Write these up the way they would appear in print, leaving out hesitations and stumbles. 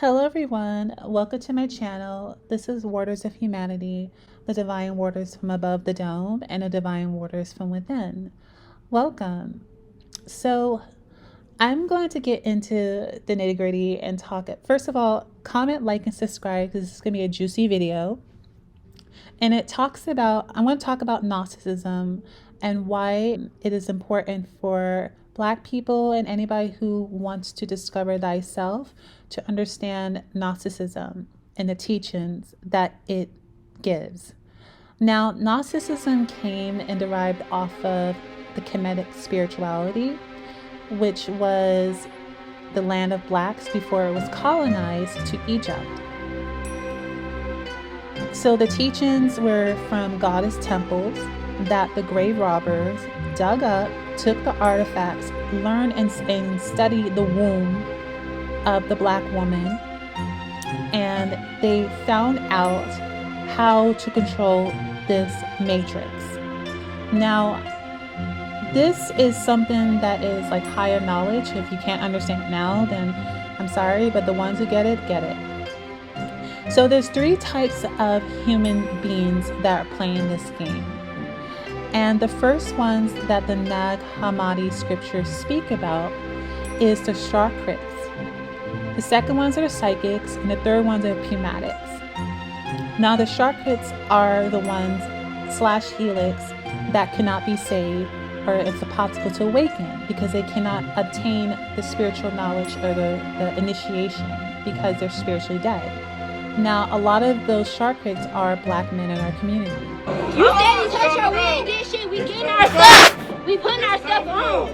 Hello everyone, welcome to my channel. This is Waters of Humanity, the divine waters from above the dome and the divine waters from within. Welcome. So I'm going to get into the nitty gritty and talk. First of all, comment, like, and subscribe because this is going to be a juicy video. And I'm going to talk about Gnosticism and why it is important for Black people and anybody who wants to discover thyself to understand Gnosticism and the teachings that it gives. Now, Gnosticism came and derived off of the Kemetic spirituality, which was the land of Blacks before it was colonized to Egypt. So the teachings were from goddess temples that the grave robbers dug up, took the artifacts, learned and studied the womb of the Black woman, and they found out how to control this matrix. Now, this is something that is like higher knowledge. If you can't understand it now, then I'm sorry, but the ones who get it, get it. So there's three types of human beings that are playing this game. And the first ones that the Nag Hammadi scriptures speak about is the Shakrits. The second ones are the psychics, and the third ones are pneumatics. Now the Shakrits are the ones / helix that cannot be saved, or it's impossible to awaken because they cannot obtain the spiritual knowledge or the initiation because they're spiritually dead. Now, a lot of those Shakrits are Black men in our community. You didn't touch her. We ain't did shit. We getting our stuff. We putting our stuff on.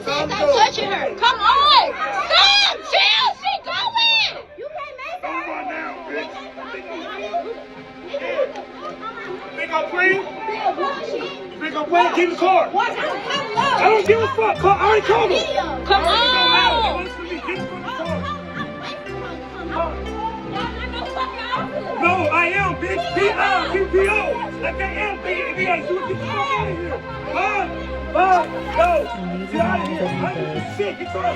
Stop touching her. Come on. Stop. Chill. She going. You can't make her. Come on now, bitch. Think I'm playing? You think I'm playing? Get in the car. I don't give a fuck. I already called him. Come on. No, I am, bitch. PPO. Like I am, bitch. Get the fuck out of here. No. Get out of here. I don't shit. Get your ass.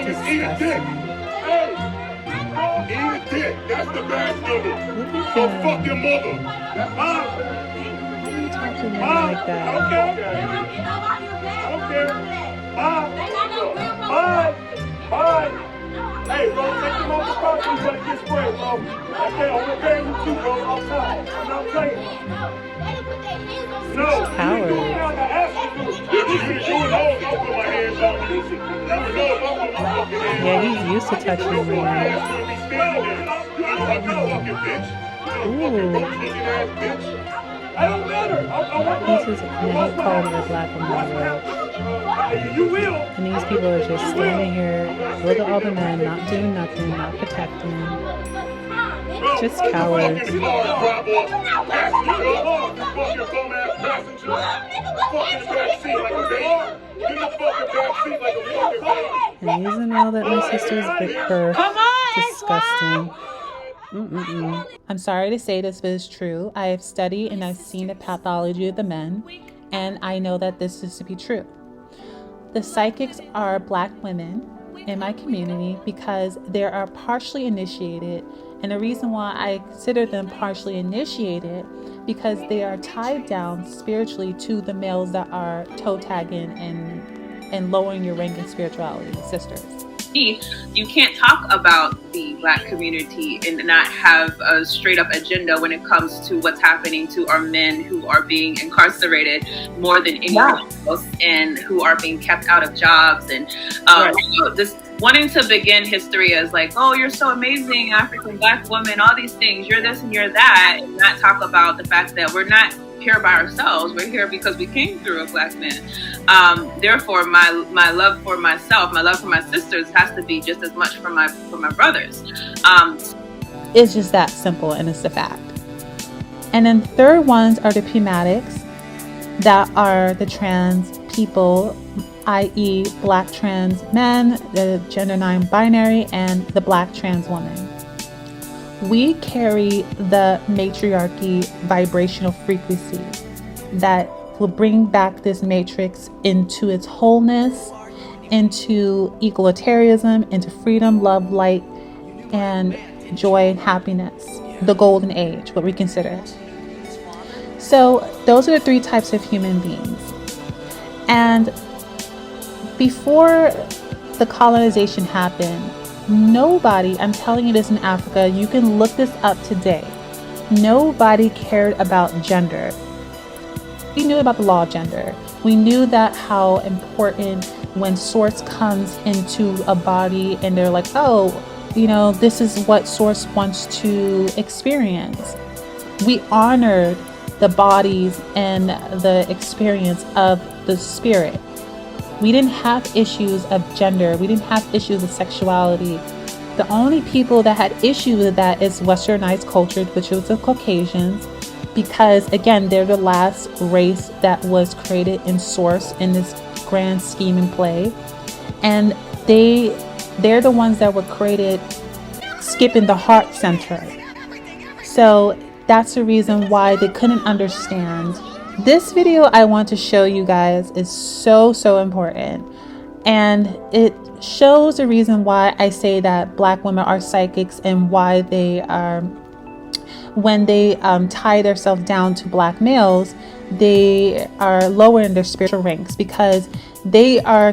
Just eat a dick. Hey. Eat a dick. That's the bad number. Go fuck your mother. Like that. Bye. Hey, bro, take them off the property so they get sprayed, bro. Okay, I'm okay with you, bro. Outside. I'm not playing. No, Howard. you doing it on the ass. You know if I put my hands on you. You know if I put my fucking hands on you. Yeah, he's used to touching me. You fucking bitch. Ooh. I don't matter. He called her a Black woman. You will. And these people are just standing here, look at all the men, not doing nothing, not protecting. Just cowards. And these are all that my sister's big birth. Disgusting. I'm sorry to say this, but it's true. I have studied and I've seen the pathology of the men, and I know that this is to be true. The psychics are Black women in my community because they are partially initiated, and the reason why I consider them partially initiated because they are tied down spiritually to the males that are toe tagging and lowering your rank in spirituality, sisters. You can't talk about the Black community and not have a straight up agenda when it comes to what's happening to our men who are being incarcerated more than anyone else and who are being kept out of jobs and just wanting to begin history as like, oh, you're so amazing, African Black woman, all these things, you're this and you're that, and not talk about the fact that we're not here by ourselves. We're here because we came through a Black man. Therefore, my love for myself, my love for my sisters has to be just as much for my brothers. It's just that simple, and it's a fact. And then the third ones are the pneumatics, that are the trans people, i.e. Black trans men, the gender non-binary, and the Black trans woman. We carry the matriarchy vibrational frequency that will bring back this matrix into its wholeness into egalitarianism, into freedom, love, light, and joy and happiness. The golden age, what we consider. So those are the 3 types of human beings. And before the colonization happened, nobody, I'm telling you this in Africa, you can look this up today, nobody cared about gender. We knew about the law of gender. We knew that how important when source comes into a body and they're like, oh, you know, this is what source wants to experience. We honored the bodies and the experience of the spirit. We didn't have issues of gender. We didn't have issues of sexuality. The only people that had issues with that is westernized culture, which was the Caucasians, because again, they're the last race that was created in source in this grand scheme and play. And they're the ones that were created skipping the heart center. So that's the reason why they couldn't understand. This video I want to show you guys is so important, and it shows the reason why I say that Black women are psychics and why they are, when they tie themselves down to Black males, they are lower in their spiritual ranks, because they are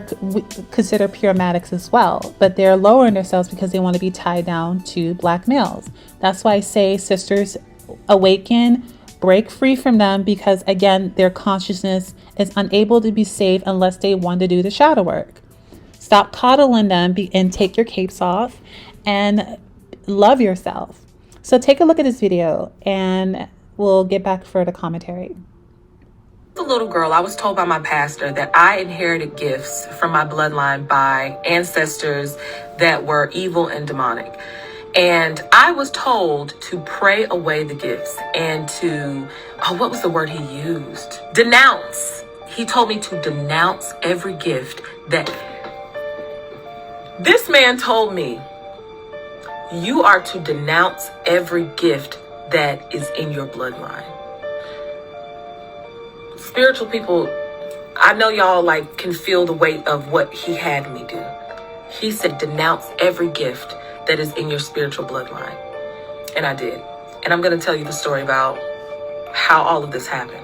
considered pyromatics as well, but they're lower in themselves because they want to be tied down to Black males. That's why I say, sisters, awaken, break free from them, because again, their consciousness is unable to be saved unless they want to do the shadow work. Stop coddling them and take your capes off and love yourself. So take a look at this video and we'll get back for the commentary. As a little girl, I was told by my pastor that I inherited gifts from my bloodline by ancestors that were evil and demonic. And I was told to pray away the gifts and to, what was the word he used? Denounce. He told me to denounce every gift that... This man told me, you are to denounce every gift that is in your bloodline. Spiritual people, I know y'all can feel the weight of what he had me do. He said, denounce every gift that is in your spiritual bloodline. And I did. And I'm going to tell you the story about how all of this happened.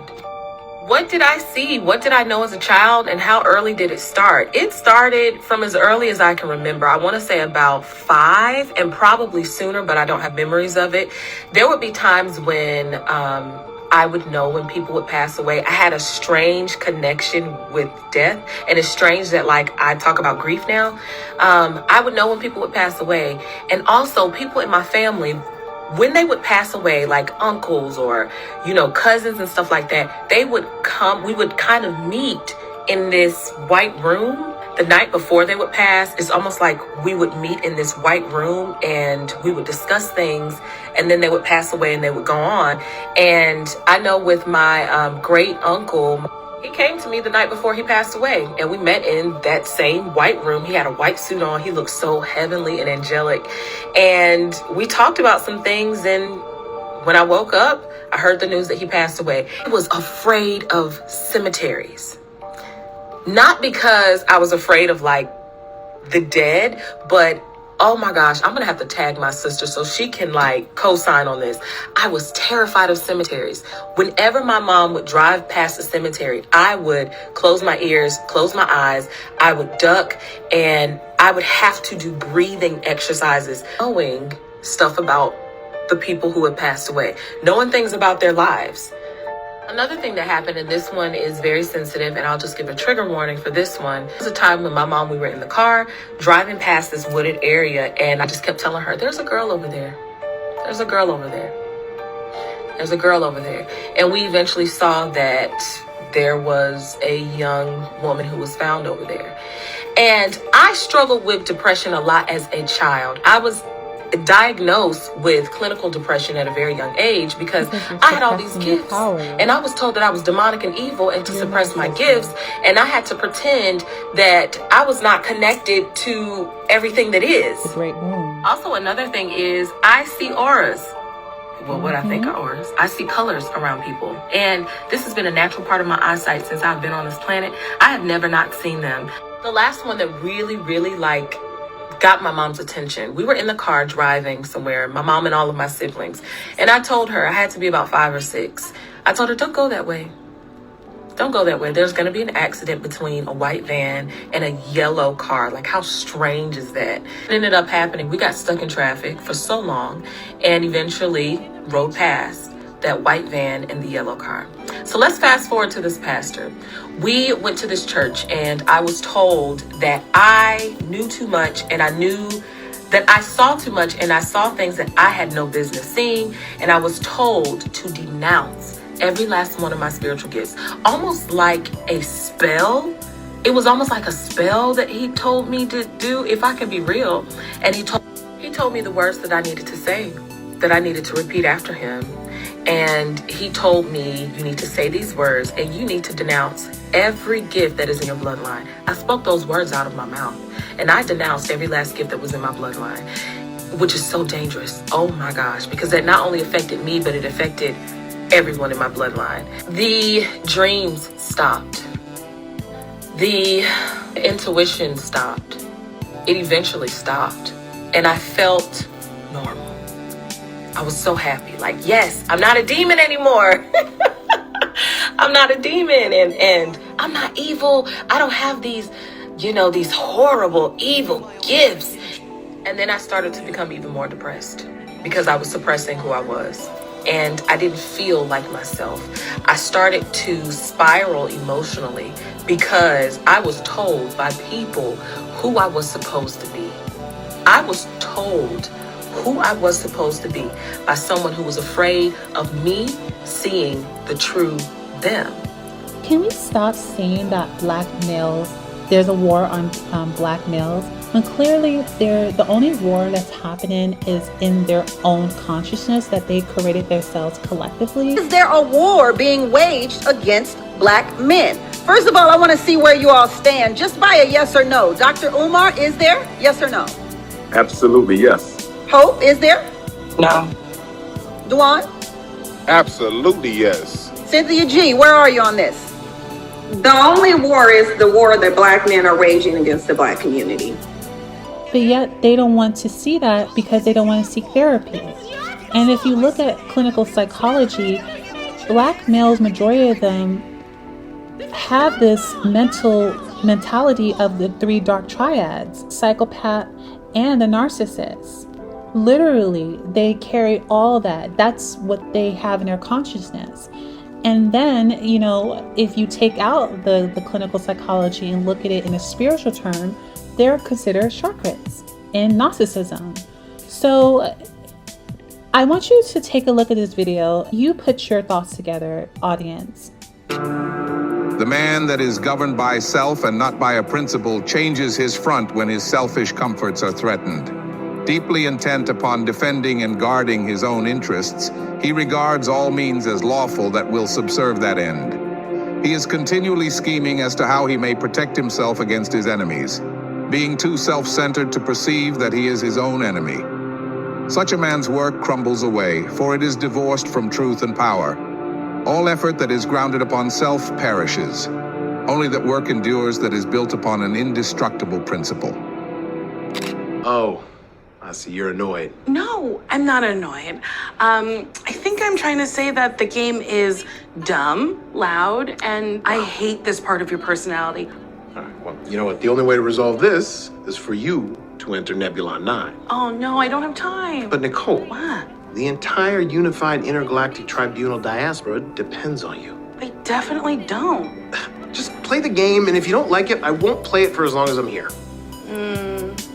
What did I see? What did I know as a child? And how early did it start? It started from as early as I can remember. I want to say about 5, and probably sooner, but I don't have memories of it. There would be times when I would know when people would pass away. I had a strange connection with death. And it's strange that I talk about grief now. I would know when people would pass away. And also people in my family, when they would pass away, like uncles or, cousins and stuff like that, they would come, we would kind of meet in this white room the night before they would pass. It's almost like we would meet in this white room and we would discuss things, and then they would pass away and they would go on. And I know with my great uncle, he came to me the night before he passed away, and we met in that same white room. He had a white suit on. He looked so heavenly and angelic. And we talked about some things. And when I woke up, I heard the news that he passed away. I was afraid of cemeteries. Not because I was afraid of the dead, but oh my gosh, I'm going to have to tag my sister so she can co-sign on this. I was terrified of cemeteries. Whenever my mom would drive past a cemetery, I would close my ears, close my eyes. I would duck, and I would have to do breathing exercises, knowing stuff about the people who had passed away, knowing things about their lives. Another thing that happened, and this one is very sensitive, and I'll just give a trigger warning for this one. There was a time when my mom, we were in the car driving past this wooded area, and I just kept telling her, there's a girl over there. There's a girl over there. There's a girl over there. And we eventually saw that there was a young woman who was found over there. And I struggled with depression a lot as a child. I was diagnosed with clinical depression at a very young age because I had all these gifts, and I was told that I was demonic and evil and to suppress my gifts, and I had to pretend that I was not connected to everything that is. Also, another thing is I see auras. Well, what I think are auras. I see colors around people, and this has been a natural part of my eyesight since I've been on this planet. I have never not seen them. The last one that really, really got my mom's attention. We were in the car driving somewhere, my mom and all of my siblings. And I told her, I had to be about 5 or 6. I told her, don't go that way. Don't go that way. There's going to be an accident between a white van and a yellow car. Like, how strange is that? It ended up happening. We got stuck in traffic for so long and eventually rode past that white van and the yellow car. So let's fast forward to this pastor. We went to this church and I was told that I knew too much and I knew that I saw too much and I saw things that I had no business seeing. And I was told to denounce every last one of my spiritual gifts, almost like a spell. It was almost like a spell that he told me to do, if I can be real. And he told me the words that I needed to say, that I needed to repeat after him. And he told me, you need to say these words and you need to denounce every gift that is in your bloodline. I spoke those words out of my mouth and I denounced every last gift that was in my bloodline, which is so dangerous. Oh my gosh, because that not only affected me, but it affected everyone in my bloodline. The dreams stopped. The intuition stopped. It eventually stopped. And I felt normal. I was so happy. Like, yes, I'm not a demon anymore. I'm not a demon and I'm not evil. I don't have these, these horrible, evil gifts. And then I started to become even more depressed because I was suppressing who I was. And I didn't feel like myself. I started to spiral emotionally because I was told by people who I was supposed to be. I was told who I was supposed to be by someone who was afraid of me seeing the true them. Can we stop saying that black males, there's a war on black males, when clearly the only war that's happening is in their own consciousness that they created themselves collectively? Is there a war being waged against black men? First of all, I want to see where you all stand just by a yes or no. Dr. Umar, is there? Yes or no? Absolutely, yes. Hope, is there? No. Duan? Absolutely, yes. Cynthia G, where are you on this? The only war is the war that black men are waging against the black community. But yet they don't want to see that because they don't want to seek therapy. And if you look at clinical psychology, black males, majority of them, have this mentality of the 3 dark triads, psychopath and the narcissist. Literally, they carry all that. That's what they have in their consciousness. And then, if you take out the clinical psychology and look at it in a spiritual term, they're considered chakrits in Gnosticism. So I want you to take a look at this video. You put your thoughts together, audience. The man that is governed by self and not by a principle changes his front when his selfish comforts are threatened. Deeply intent upon defending and guarding his own interests, he regards all means as lawful that will subserve that end. He is continually scheming as to how he may protect himself against his enemies, being too self-centered to perceive that he is his own enemy. Such a man's work crumbles away, for it is divorced from truth and power. All effort that is grounded upon self perishes. Only that work endures that is built upon an indestructible principle. Oh, I see you're annoyed. No, I'm not annoyed. I think I'm trying to say that the game is dumb, loud, and I hate this part of your personality. All right, well, you know what? The only way to resolve this is for you to enter Nebula 9. Oh, no, I don't have time. But Nicole, What? the entire unified intergalactic tribunal diaspora depends on you. I definitely don't. Just play the game, and if you don't like it, I won't play it for as long as I'm here.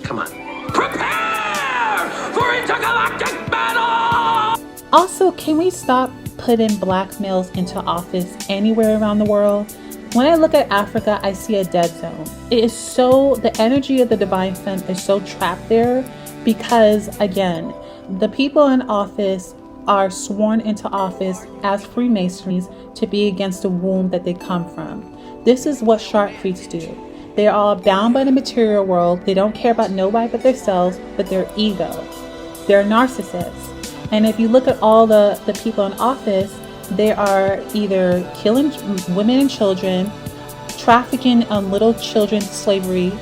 Come on. Prepare for intergalactic battle! Also, can we stop putting black males into office anywhere around the world? When I look at Africa, I see a dead zone. It is so, the energy of the divine femme is so trapped there because, again, the people in office are sworn into office as Freemasons to be against the womb that they come from. This is what shark priests do. They're all bound by the material world. They don't care about nobody but themselves, but their ego. They're narcissists. And if you look at all the people in office, they are either killing women and children, trafficking on little children to slavery.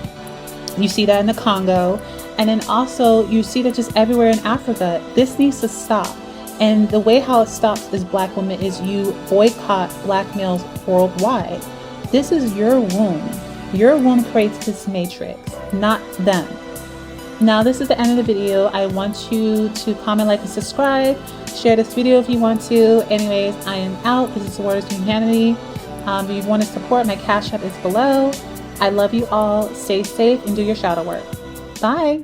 You see that in the Congo. And then also you see that just everywhere in Africa. This needs to stop. And the way how it stops as Black women is you boycott Black males worldwide. This is your womb. Your womb creates this matrix, not them. Now, this is the end of the video. I want you to comment, like, and subscribe. Share this video if you want to. Anyways, I am out. This is Warriors of Humanity. If you want to support, my Cash App is below. I love you all. Stay safe and do your shadow work. Bye.